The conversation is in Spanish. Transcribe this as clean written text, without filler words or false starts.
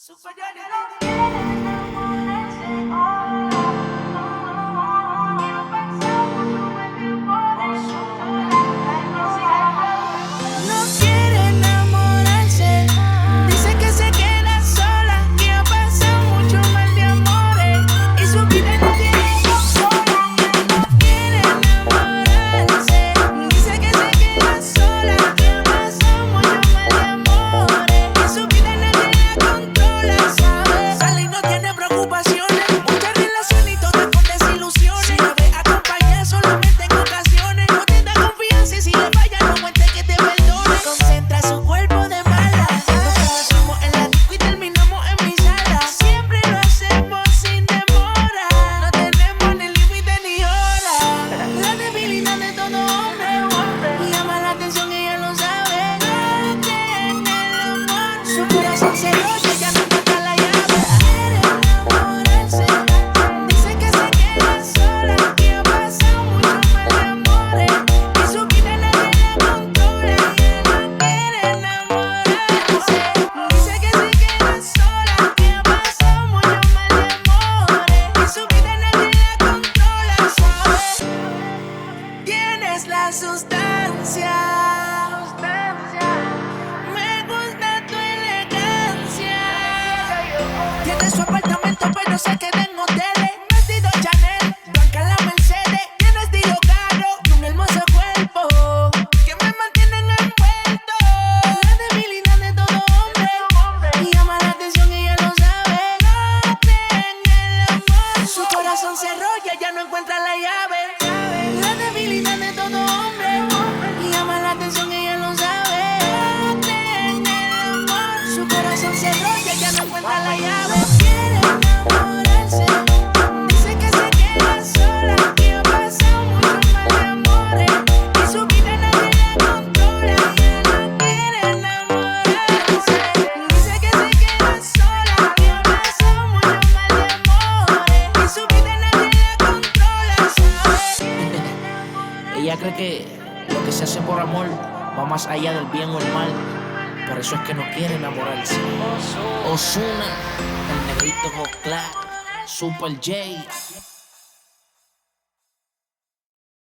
Super Johnny no quiere enamorarse. Quiero pasar mucho más tiempo de su no quiere enamorarse. Dice que se queda sola. Quiero pasar mucho más de amores. Y su vida no tiene sola. No quiere enamorarse. Dice que se queda sola. Quiero pasar mucho más de amores. Y su vida nadie la controla, ¿sabes? Sale y no tiene preocupaciones. Muchas relaciones y todas con desilusiones. Si la ve acompañada solamente en ocasiones. No te da confianza y si le falla no cuente que te perdone. Concentra su cuerpo de mala. Nos conocimos en la disco y terminamos en mi sala. Siempre lo hacemos sin demora. No tenemos ni límite ni hora. La debilidad de todo hombre llama la atención y ella lo sabe. Gate en el amor. Su corazón se rolla, ya no encuentra la llave. Quiere enamorarse. Dice que se queda sola. Quiere pasar mucho más de amores. Y su vida nadie la controla. Y ella no quiere enamorarse. Dice que se queda sola. Quiere pasar mucho más de amores. Y su vida nadie la controla, ¿sabes? Tienes la sustancia. Me gusta tu elegancia. Tiene su apartamento, pero se queda en hoteles. Vestido Chanel, blanca la Mercedes. Tiene estilo caro y un hermoso cuerpo que me mantienen envuelto. La debilidad de todo hombre llama la atención y ella lo sabe. Gate en el amor. Su corazón se rolla, ya no encuentra la llave. La debilidad de todo hombre llama la atención y ella lo sabe. Gate en el amor. Su corazón se rolla, ya no encuentra la llave. Quiere enamorarse. Dice que se queda sola. Quiere pasar mucho más de amores. Y su vida nadie la controla. Y ella no quiere enamorarse. Dice que se queda sola. Quiere pasar mucho más de amores. Y su vida nadie la controla, ¿sabes? Ella cree que lo que se hace por amor va más allá del bien o el mal. Por eso es que no quiere enamorarse. Ozuna, el negrito Joclar, Super J.